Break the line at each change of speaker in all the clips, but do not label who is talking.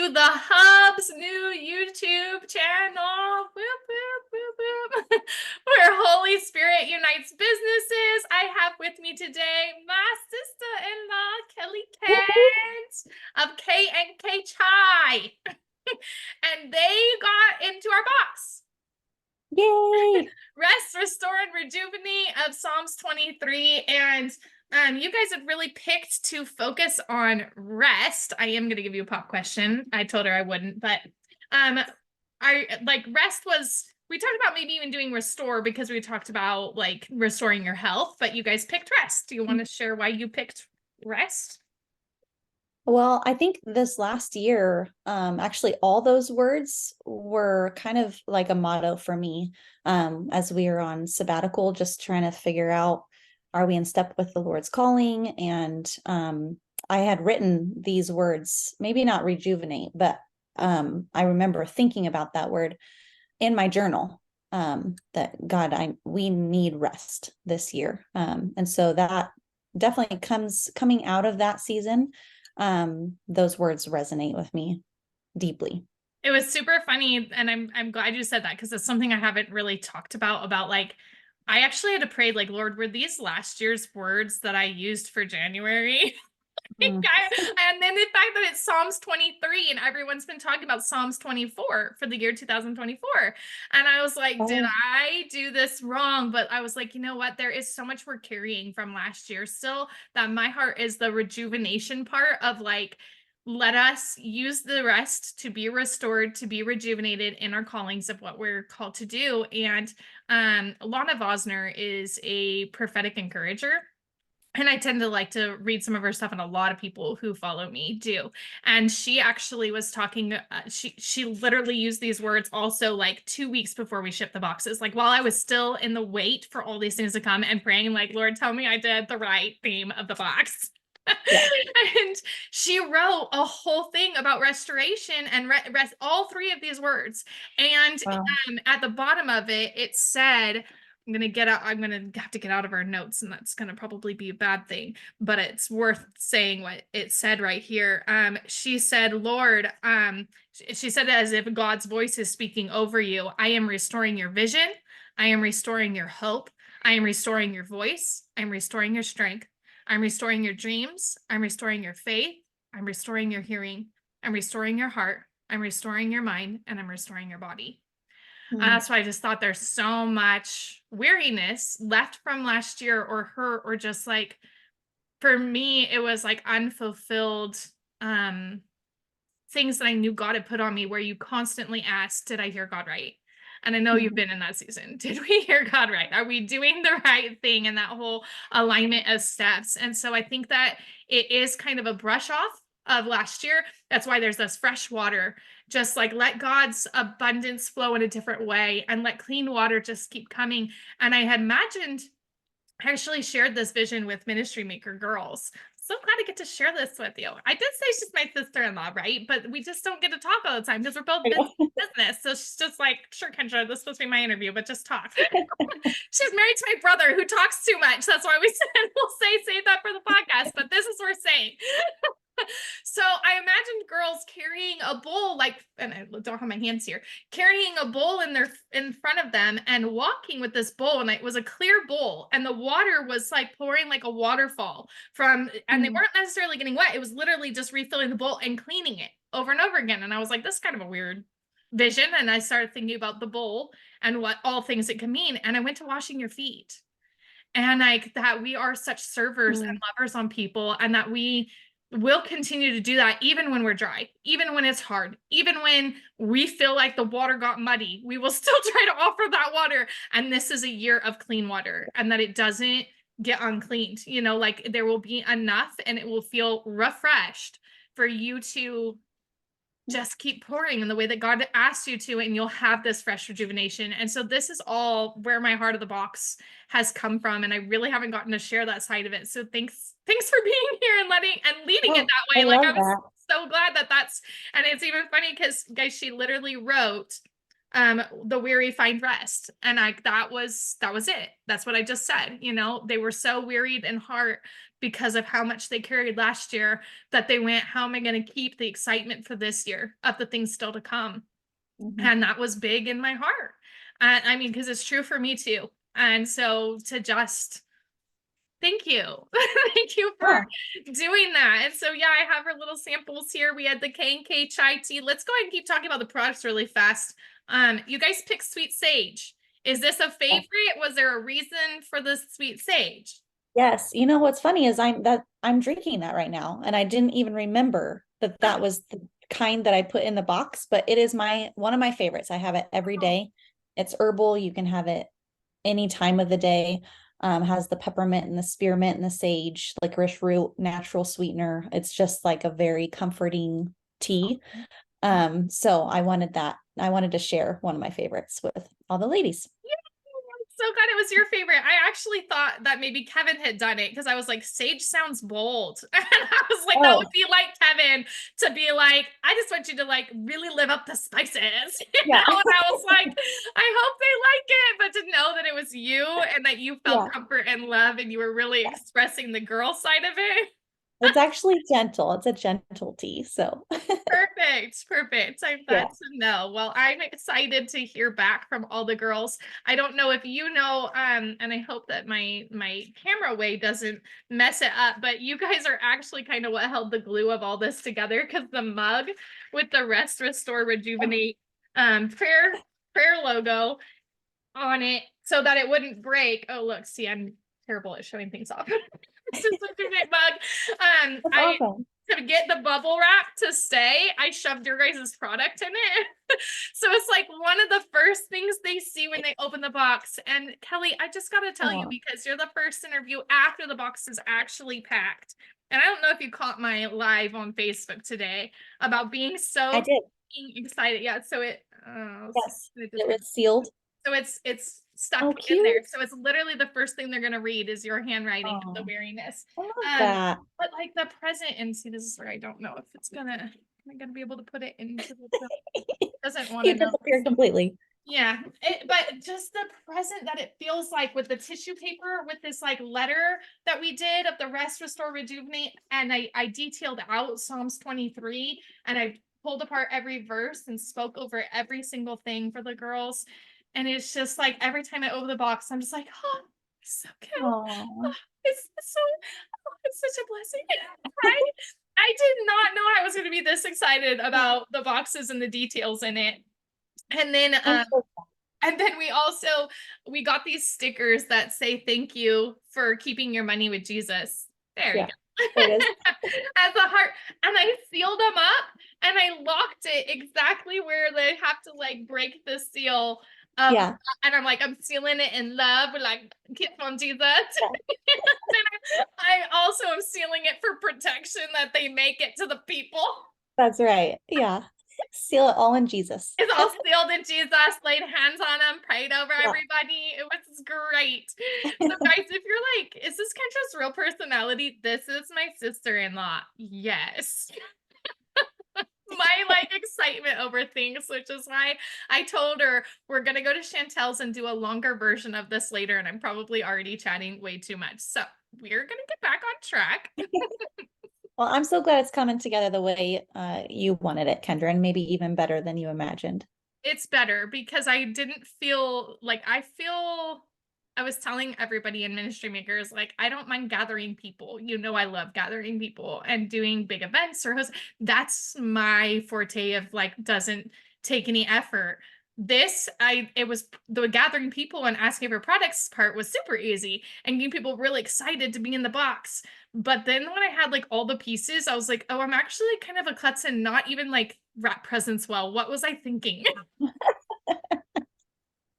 to the Hub's new YouTube channel. Whoop, whoop, whoop, whoop. Where Holy Spirit unites businesses. I have with me today my sister-in-law, Kellie Kent of K&K Chai. And they got into our box.
Yay!
Rest, restore, and rejuvenate of Psalms 23. And you guys have really picked to focus on rest. I am going to give you a pop question. I told her I wouldn't, but I like rest was, we talked about maybe even doing restore because we talked about like restoring your health, but you guys picked rest. Do you want to share why you picked rest?
Well, I think this last year, actually, all those words were kind of like a motto for me as we were on sabbatical, just trying to figure out, are we in step with the Lord's calling? And I had written these words, maybe not rejuvenate, but I remember thinking about that word in my journal, that God, we need rest this year. And so that definitely coming out of that season. Those words resonate with me deeply.
It was super funny, and I'm glad you said that because it's something I haven't really talked about like I actually had to pray like, Lord, were these last year's words that I used for January?
Mm.
And then the fact that it's Psalms 23 and everyone's been talking about Psalms 24 for the year 2024. And I was like, did
Oh,
I do this wrong? But I was like, you know what? There is so much we're carrying from last year still, that my heart is the rejuvenation part of like, let us use the rest to be restored, to be rejuvenated in our callings of what we're called to do. And Lana Vosner is a prophetic encourager, and I tend to like to read some of her stuff, and a lot of people who follow me do. And she actually was talking, she literally used these words also like 2 weeks before we shipped the boxes, like while I was still in the wait for all these things to come and praying like, Lord, tell me I did the right theme of the box.
yeah.
And she wrote a whole thing about restoration and rest, all three of these words. And
Wow.
at the bottom of it, it said, I'm gonna have to get out of our notes, and that's gonna probably be a bad thing, but it's worth saying what it said right here. She said, Lord, she said it as if God's voice is speaking over you. I am restoring your vision. I am restoring your hope. I am restoring your voice. I'm restoring your strength. I'm restoring your dreams. I'm restoring your faith. I'm restoring your hearing. I'm restoring your heart. I'm restoring your mind, and I'm restoring your body.
Mm.
That's why I just thought there's so much weariness left from last year or hurt, or just like, for me, it was like unfulfilled things that I knew God had put on me, where you constantly ask, did I hear God right? And I know you've
Mhm.
been in that season. Did we hear God right? Are we doing the right thing? And that whole alignment of steps. And so I think that it is kind of a brush off of last year. That's why there's this fresh water. Just like let God's abundance flow in a different way and let clean water just keep coming. And I had imagined, I actually shared this vision with Ministry Maker Girls. So glad to get to share this with you. I did say she's my sister-in-law, right? But we just don't get to talk all the time because we're both business. So she's just like, sure, Kendra, this is supposed to be my interview, but just talk. She's married to my brother who talks too much. That's why we said we'll save that for the podcast. But this is what we're saying. So I imagined girls carrying a bowl, like, and I don't have my hands here, carrying a bowl in front of them and walking with this bowl, and it was a clear bowl, and the water was like pouring like a waterfall from, and they
Mm.
weren't necessarily getting wet. It was literally just refilling the bowl and cleaning it over and over again. And I was like, this is kind of a weird vision. And I started thinking about the bowl and what all things it can mean. And I went to washing your feet. And like that we are such servers and
Mm.
lovers on people, and that we will continue to do that even when we're dry, even when it's hard, even when we feel like the water got muddy, we will still try to offer that water. And this is a year of clean water, and that it doesn't get uncleaned, like there will be enough and it will feel refreshed for you to just keep pouring in the way that God asked you to, and you'll have this fresh rejuvenation. And so this is all where my heart of the box has come from, and I really haven't gotten to share that side of it. So thanks for being here and leading it
Oh,
that
I
way. Like
love
I was
that.
so glad that's, and it's even funny because guys, she literally wrote the weary find rest, and that was it. That's what I just said. They were so wearied in heart because of how much they carried last year, that they went, how am I going to keep the excitement for this year of the things still to come?
Mhm.
And that was big in my heart. I mean, because it's true for me too. And so to just thank you. Thank you for
Yeah.
doing that. And so, yeah, I have our little samples here. We had the K&K chai tea. Let's go ahead and keep talking about the products really fast. You guys picked sweet sage. Is this a favorite? Was there a reason for the sweet sage?
Yes. You know what's funny is I'm drinking that right now, and I didn't even remember that that was the kind that I put in the box, but it is my one of my favorites. I have it every
Oh,
day. It's herbal. You can have it any time of the day. Has the peppermint and the spearmint and the sage, licorice root, natural sweetener. It's just like a very comforting tea. So I wanted that. I wanted to share one of my favorites with all the ladies.
so glad it was your favorite. I actually thought that maybe Kevin had done it because I was like, sage sounds bold. And I was like, that
Oh,
would be like Kevin to be like, I just want you to like really live up the spices,
yeah.
And I was like, I hope they like it, but to know that it was you and that you felt
Yeah.
comfort and love and you were really expressing the girl side of it.
It's actually gentle. It's a gentle tea. So
Perfect, perfect. I'm
yeah.
glad to know. Well, I'm excited to hear back from all the girls. I don't know if you know, and I hope that my camera way doesn't mess it up, but you guys are actually kind of what held the glue of all this together because the mug with the rest, restore, rejuvenate prayer logo on it so that it wouldn't break. Oh, look, see, I'm terrible at showing things off. It's just such a big mug.
That's
I
awesome.
to get the bubble wrap to stay, I shoved your guys' product in it. So it's like one of the first things they see when they open the box. And Kellie, I just got to tell you,
Oh,
because you're the first interview after the box is actually packed. And I don't know if you caught my live on Facebook today about being
I
so
did.
excited. Yeah. So
Yes.
it
It
just
was sealed.
so it's stuck
Oh,
in there.
cute.
So it's literally the first thing they're gonna read is your handwriting of the
Oh,
weariness.
I love
Um,
that.
but like the present, and see, this is where I don't know if it's gonna, am I gonna be able to put it into the doesn't want to
You
know.
disappeared completely.
Yeah, but just the present that it feels like with the tissue paper, with this like letter that we did of the rest, restore, rejuvenate, and I detailed out Psalms 23, and I pulled apart every verse and spoke over every single thing for the girls. And it's just like every time I open the box, I'm just like, oh, it's so cute. Oh,
Oh,
it's so, oh, it's such a blessing. Right? I did not know I was going to be this excited about the boxes and the details in it. And then
I'm so
and then we got these stickers that say thank you for keeping your money with Jesus. There you
yeah.
go.
There it is.
As a heart. And I sealed them up and I locked it exactly where they have to like break the seal of,
Yeah.
and I'm like, I'm sealing it in love, like kiss on Jesus.
Yeah.
And I also am sealing it for protection that they make it to the people.
That's right. Yeah. Seal it all in Jesus.
It's all sealed in Jesus, laid hands on them, prayed over
Yeah.
everybody. It was great. So, guys, if you're like, is this Kendra's real personality? This is my sister-in-law. Yes. My like excitement over things, which is why I told her we're gonna go to Chantel's and do a longer version of this later, and I'm probably already chatting way too much. So we're gonna get back on track.
Well, I'm so glad it's coming together the way you wanted it, Kendra, and maybe even better than you imagined.
It's better because I didn't feel like I was telling everybody in Ministry Makers, like, I don't mind gathering people. You know, I love gathering people and doing big events or host. That's my forte of like, doesn't take any effort. It was the gathering people and asking for products part was super easy and getting people really excited to be in the box. But then when I had like all the pieces, I was like, oh, I'm actually kind of a klutz and not even like wrap presents well. What was I thinking? But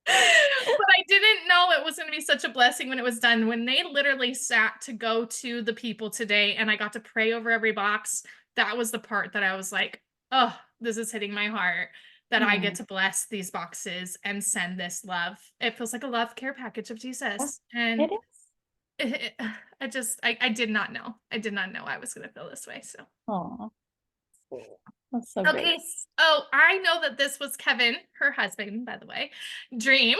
I didn't know it was going to be such a blessing when it was done. When they literally sat to go to the people today and I got to pray over every box, that was the part that I was like, oh, this is hitting my heart that I get
Oh,
to bless these boxes and send this love. It feels like a love care package of
yeah,
Jesus. And
it is.
I did not know. I did not know I was going to feel this way. So
Oh, That's so great.
Okay, oh, I know that this was Kevin, her husband, by the way, dream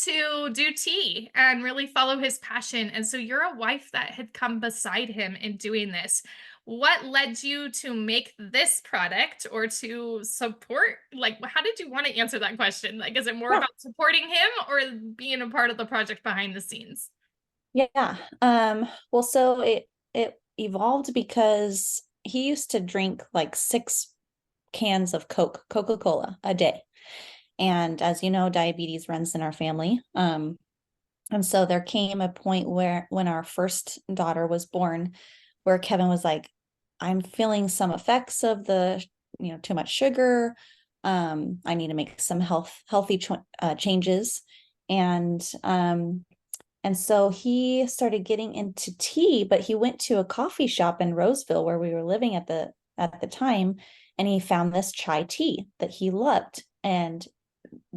to do tea and really follow his passion. And so you're a wife that had come beside him in doing this. What led you to make this product or to support? Like, how did you want to answer that question? Like, is it more
Yeah.
about supporting him or being a part of the project behind the scenes?
Yeah. Well, so it evolved because he used to drink like 6 cans of Coca-Cola a day. And as you know, diabetes runs in our family. And so there came a point where when our first daughter was born, where Kevin was like, I'm feeling some effects of the, too much sugar. I need to make some healthy changes. And and so he started getting into tea, but he went to a coffee shop in Roseville where we were living at the time, and he found this chai tea that he loved. And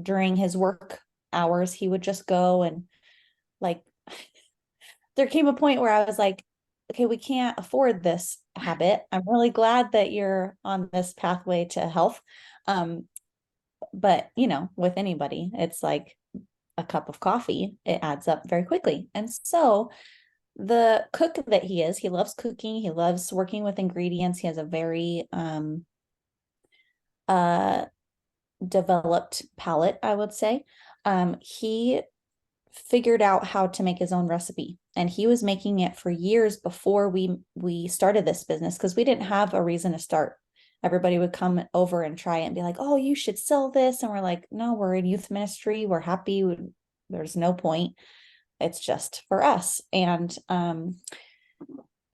during his work hours, he would just go and like there came a point where I was like, okay, we can't afford this habit. I'm really glad that you're on this pathway to health. Um, but with anybody, it's like a cup of coffee, it adds up very quickly. And so the cook that he loves cooking, he loves working with ingredients. He has a very uh developed palate, I would say. He figured out how to make his own recipe, and he was making it for years before we started this business, because we didn't have a reason to start. Everybody would come over and try it and be like, oh, you should sell this, and we're like, no, we're in youth ministry, we're happy, there's no point, it's just for us. And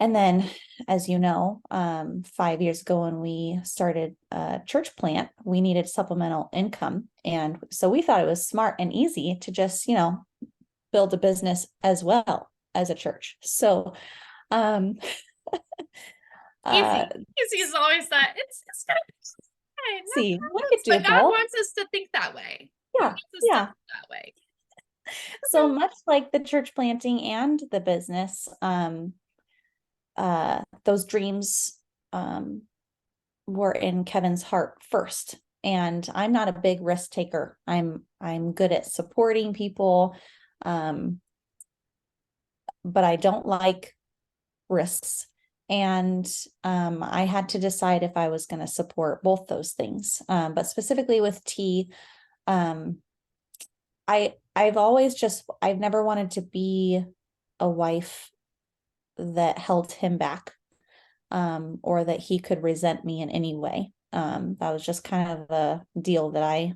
then, as you know, 5 years ago when we started a church plant, we needed supplemental income. And so we thought it was smart and easy to just, build a business as well as a church. So, um, uh,
Easy. Easy is always that. It's gonna be fine, no
see, we could
problems.
do
But God
both.
wants us to think that way. He
Yeah.
wants us to
Yeah.
think that way.
So much like the church planting and the business, those dreams, were in Kevin's heart first. And I'm not a big risk taker. I'm good at supporting people. Um, but I don't like risks. And I had to decide if I was going to support both those things. But specifically with tea, um, I've never wanted to be a wife that held him back, or that he could resent me in any way. That was just kind of a deal that I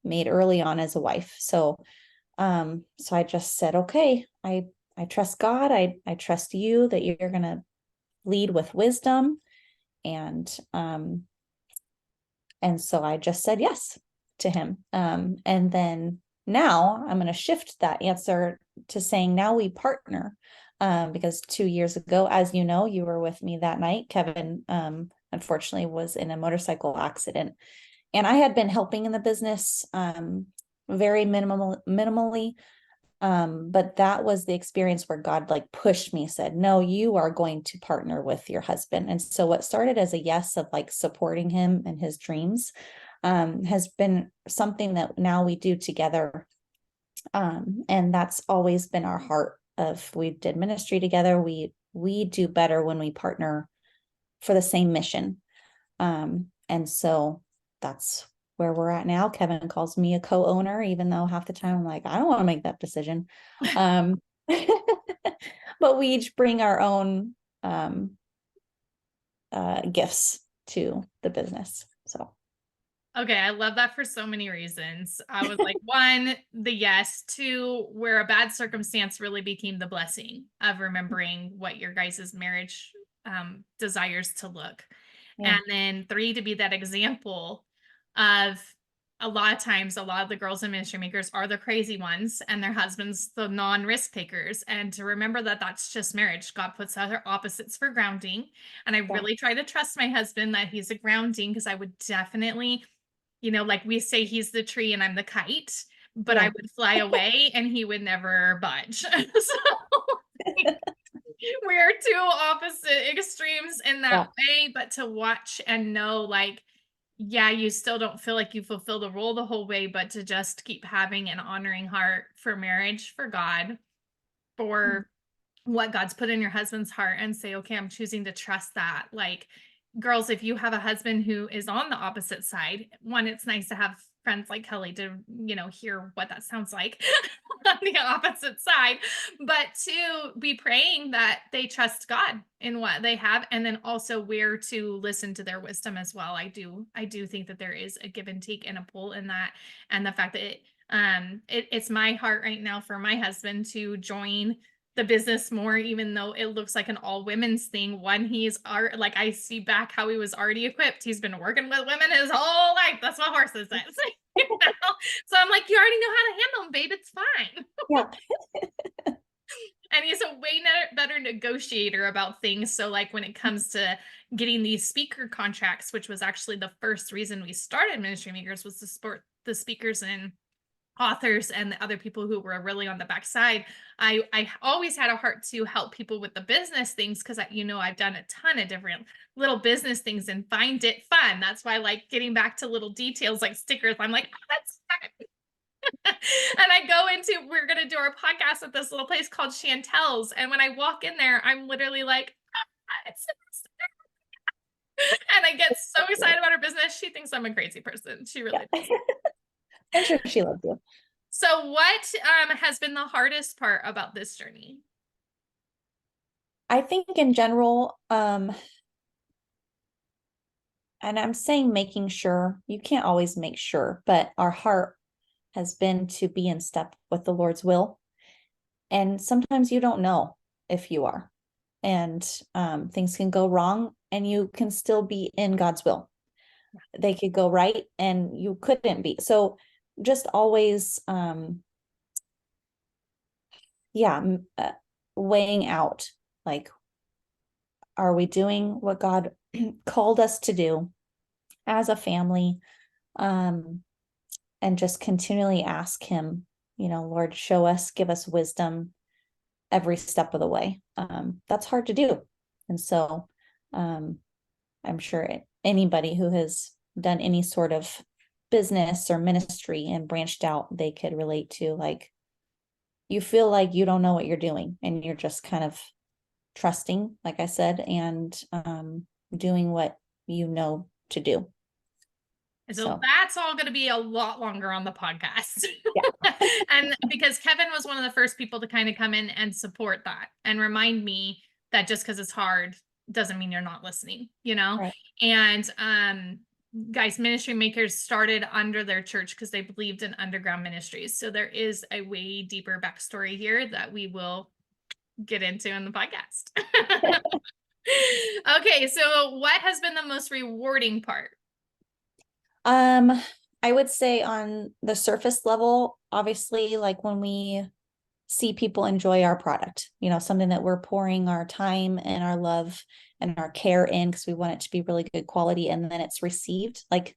made early on as a wife. So I just said, okay, I trust God. I trust you that you're gonna lead with wisdom. And and so I just said yes to him. And then now I'm gonna shift that answer to saying now we partner. Because 2 years ago, as you know, you were with me that night, Kevin, unfortunately was in a motorcycle accident. And I had been helping in the business, very minimally. But that was the experience where God like pushed me, said, no, you are going to partner with your husband. And so what started as a yes of like supporting him and his dreams, has been something that now we do together. And that's always been our heart of, we did ministry together. We do better when we partner for the same mission. And so that's where we're at now. Kevin calls me a co-owner, even though half the time I'm like, I don't want to make that decision. Um, but we each bring our own gifts to the business. So
Okay, I love that for so many reasons. I was like, one, the yes, two, where a bad circumstance really became the blessing of remembering what your guys' marriage desires to look.
yeah,
And then three, to be that example of a lot of times, a lot of the girls in ministry makers are the crazy ones and their husbands, the non-risk takers. And to remember that that's just marriage. God puts other opposites for grounding. And I
yeah,
really try to trust my husband that he's a grounding, because I would definitely, like we say, he's the tree and I'm the kite, but I
yeah,
would fly away and he would never budge. So we're two opposite extremes in that
yeah,
way, but to watch and know, like, yeah, you still don't feel like you fulfill the role the whole way, but to just keep having an honoring heart for marriage, for God,
Mm.
for what God's put in your husband's heart, and say, okay, I'm choosing to trust that. Like, girls, if you have a husband who is on the opposite side, one, it's nice to have friends like Kellie to, hear what that sounds like on the opposite side. But two, be praying that they trust God in what they have, and then also where to listen to their wisdom as well. I do think that there is a give and take and a pull in that. And the fact that it's my heart right now for my husband to join the business more, even though it looks like an all women's thing. One, he's like, I see back how he was already equipped. He's been working with women his whole life. That's what horses is. So I'm like, you already know how to handle them, babe. It's fine.
Yeah.
And he's a way better negotiator about things. So, like, when it comes to getting these speaker contracts, which was actually the first reason we started Ministry Makers, was to support the speakers and authors and the other people who were really on the backside. I always had a heart to help people with the business things, because I've done a ton of different little business things and find it fun. That's why I like getting back to little details like stickers. I'm like, oh, that's fun. And we're going to do our podcast at this little place called Chantel's. And when I walk in there, I'm literally like, ah, it's and I get so excited about her business. She thinks I'm a crazy person. She
Yeah.
really does.
I'm sure she loves you.
So what has been the hardest part about this journey?
I think in general, and I'm saying making sure, you can't always make sure, but our heart has been to be in step with the Lord's will. And sometimes you don't know if you are. And things can go wrong and you can still be in God's will. They could go right and you couldn't be. So just always, weighing out, like, are we doing what God called us to do as a family? And just continually ask him, Lord, show us, give us wisdom every step of the way. That's hard to do. And so I'm sure anybody who has done any sort of business or ministry and branched out, they could relate to, like, you feel like you don't know what you're doing and you're just kind of trusting, like I said, and doing what you know to do.
So
So
that's all going to be a lot longer on the podcast.
yeah.
And because Kevin was one of the first people to kind of come in and support that and remind me that just because it's hard doesn't mean you're not listening,
Right.
And guys, Ministry Makers started under their church because they believed in underground ministries. So there is a way deeper backstory here that we will get into in the podcast. Okay, so what has been the most rewarding part?
I would say on the surface level, obviously, like when we see people enjoy our product, something that we're pouring our time and our love and our care in, because we want it to be really good quality, and then it's received like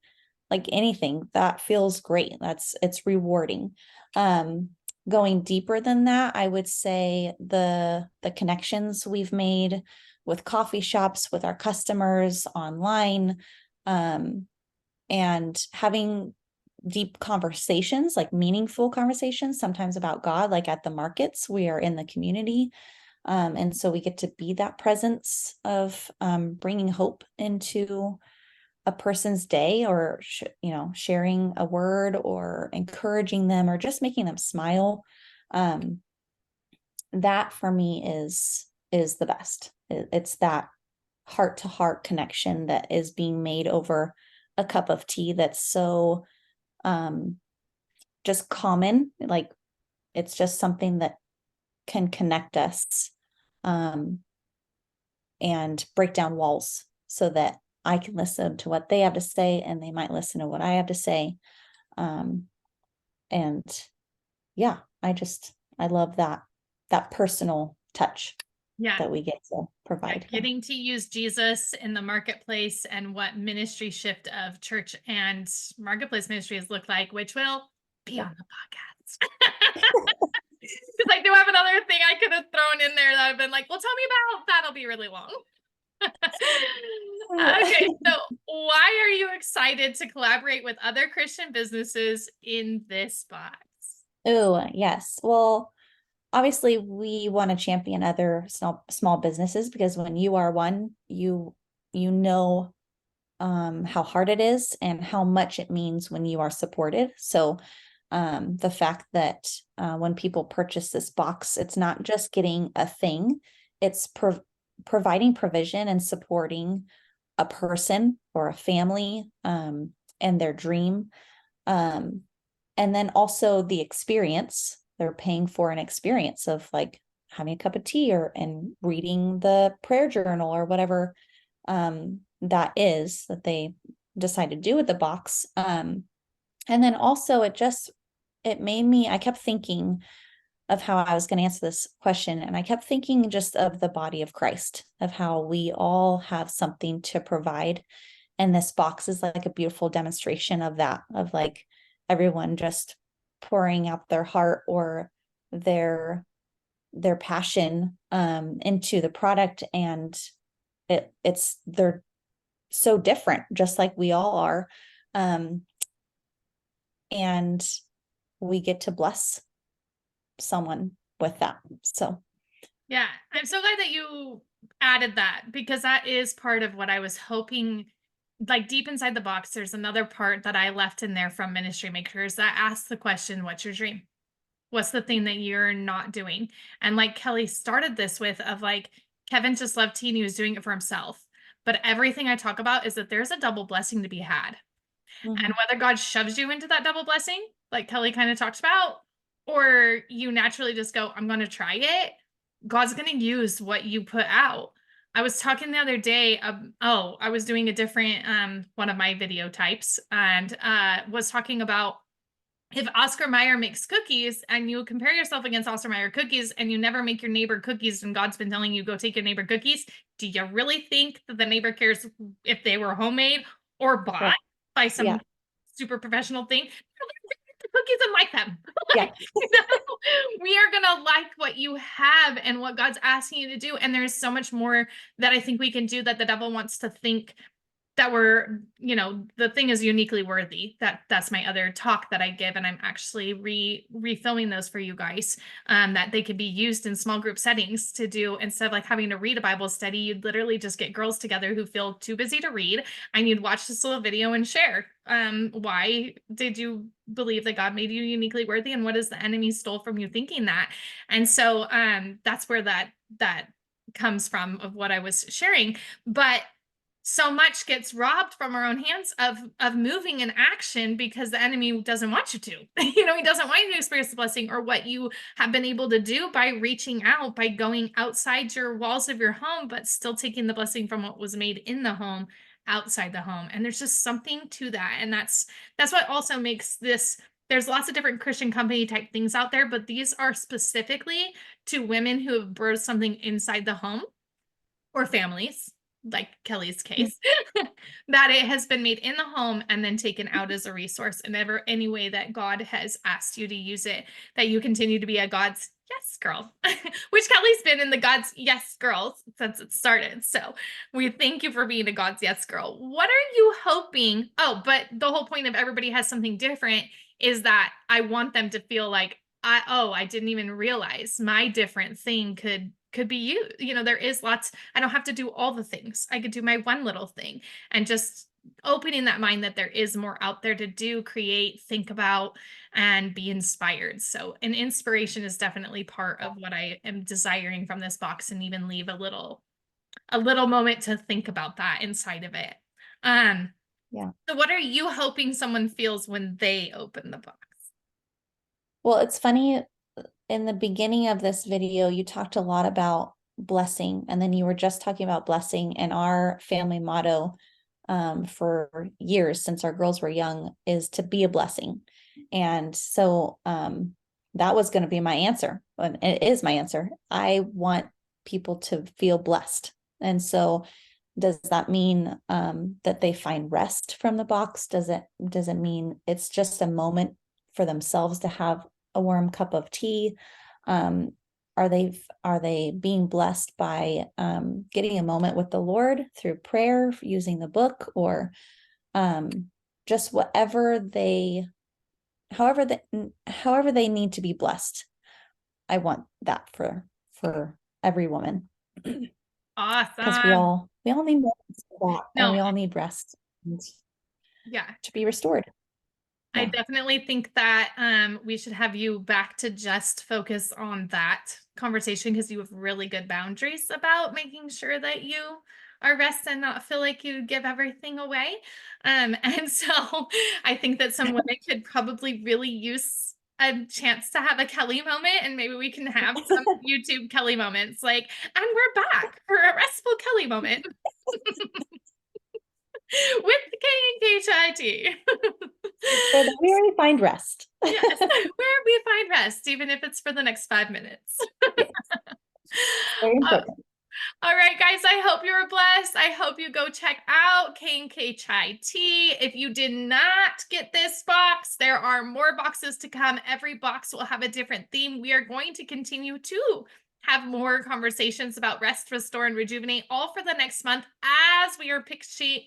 anything that feels great. It's rewarding. Going deeper than that, I would say the connections we've made with coffee shops, with our customers online, and having deep conversations, like meaningful conversations, sometimes about God, like at the markets, we are in the community. And so we get to be that presence of bringing hope into a person's day, or, sharing a word or encouraging them or just making them smile. That for me is the best. It's that heart to heart connection that is being made over a cup of tea that's so just common, like it's just something that can connect us, and break down walls so that I can listen to what they have to say and they might listen to what I have to say. And yeah, I love that personal touch
Yeah.
that we get to provide.
Getting to use Jesus in the marketplace and what ministry shift of church and marketplace ministries look like, which will be on the podcast. Because I do have another thing I could have thrown in there that I've been like, well, tell me about. That'll be really long. Okay, so why are you excited to collaborate with other Christian businesses in this box?
Oh, yes. Well, obviously we want to champion other small businesses because when you are one, you know how hard it is and how much it means when you are supported. So the fact that when people purchase this box, it's not just getting a thing, it's providing provision and supporting a person or a family and their dream. Um, and then also the experience. They're paying for an experience of like having a cup of tea or and reading the prayer journal or whatever that is that they decide to do with the box. And then also it made me, I kept thinking of how I was going to answer this question. And I kept thinking just of the body of Christ, of how we all have something to provide. And this box is like a beautiful demonstration of that, of like everyone just pouring out their heart or their passion into the product. And they're so different, just like we all are. Um, and we get to bless someone with that. So,
Yeah, I'm so glad that you added that because that is part of what I was hoping. Like deep inside the box, there's another part that I left in there from Ministry Makers that asks the question, what's your dream? What's the thing that you're not doing? And like Kelly started this with of like, Kevin just loved tea and he was doing it for himself. But everything I talk about is that there's a double blessing to be had. And
mhm,
whether God shoves you into that double blessing, like Kelly kind of talked about, or you naturally just go, I'm going to try it, God's going to use what you put out. I was talking the other day, I was doing a different one of my video types and was talking about if Oscar Mayer makes cookies and you compare yourself against Oscar Mayer cookies and you never make your neighbor cookies and God's been telling you go take your neighbor cookies, do you really think that the neighbor cares if they were homemade or bought
right.
by
Yeah.
some super professional thing? The cookies and like them.
Yeah.
Like, you know, we are gonna like what you have and what God's asking you to do. And there's so much more that I think we can do that the devil wants to think that we're, the thing is uniquely worthy. That's my other talk that I give, and I'm actually refilming those for you guys, that they could be used in small group settings to do. Instead of like having to read a Bible study, you'd literally just get girls together who feel too busy to read, and you'd watch this little video and share, why did you believe that God made you uniquely worthy, and what is the enemy stole from you thinking that. And so that's where that comes from of what I was sharing. But so much gets robbed from our own hands of moving in action because the enemy doesn't want you to. He doesn't want you to experience the blessing or what you have been able to do by reaching out, by going outside your walls of your home, but still taking the blessing from what was made in the home outside the home. And there's just something to that. And that's what also makes this. There's lots of different Christian company type things out there, but these are specifically to women who have birthed something inside the home or families, like Kelly's
Mm.
case, that it has been made in the home and then taken out as a resource. And ever any way that God has asked you to use it, that you continue to be a God's yes girl, which Kelly's been in the God's yes girl since it started. So we thank you for being a God's yes girl. What are you hoping? Oh, but the whole point of everybody has something different is that I want them to feel like I didn't even realize my different thing could be you. There is lots. I don't have to do all the things. I could do my one little thing, and just opening that mind that there is more out there to do, create, think about, and be inspired. So an inspiration is definitely part of what I am desiring from this box, and even leave a little moment to think about that inside of it. Um,
Yeah.
so what are you hoping someone feels when they open the box?
Well, it's funny. In the beginning of this video, you talked a lot about blessing, and then you were just talking about blessing. And our family motto for years since our girls were young is to be a blessing. And so that was going to be my answer. And it is my answer. I want people to feel blessed. And so does that mean that they find rest from the box? Does it mean it's just a moment for themselves to have a warm cup of tea? are they being blessed by getting a moment with the Lord through prayer, using the book, or just however they need to be blessed. I want that for every woman because we
Awesome.
all we all need moments of that, and
No,
we all need rest and
yeah.
to be restored.
I
Yeah.
definitely think that we should have you back to just focus on that conversation because you have really good boundaries about making sure that you are rest and not feel like you give everything away. And so I think that some women could probably really use a chance to have a Kelly moment, and maybe we can have some YouTube Kelly moments like, and we're back for a restful Kelly moment with the KHIT.
Where we find rest.
Yes, where we find rest, even if it's for the next 5 minutes.
Yes, very
Uh,
important.
all right, guys, I hope you were blessed. I hope you go check out K&K Chai Tea. If you did not get this box, there are more boxes to come. Every box will have a different theme. We are going to continue to have more conversations about rest, restore, and rejuvenate all for the next month as we are pitching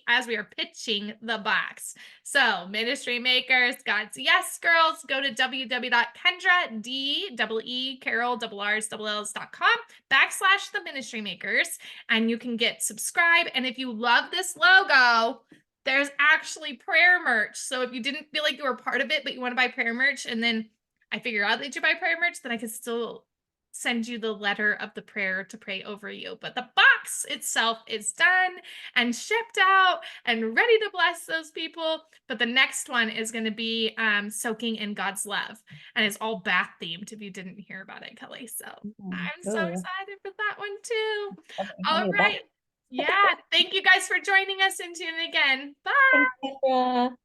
the box. So, ministry makers, God's yes girls, go to www.kendra.com/the ministry makers, and you can get subscribe. And if you love this logo, there's actually prayer merch. So if you didn't feel like you were part of it, but you want to buy prayer merch, and then I figure out that you buy prayer merch, then I can still send you the letter of the prayer to pray over you. But the box itself is done and shipped out and ready to bless those people. But the next one is going to be soaking in God's love, and it's all bath themed if you didn't hear about it, Kelly. So I'm so
Oh,
excited for that one too.
okay, I
All
need that.
right. Yeah. Thank you guys for joining us and tuning again. Bye.
Thanks, Kendra.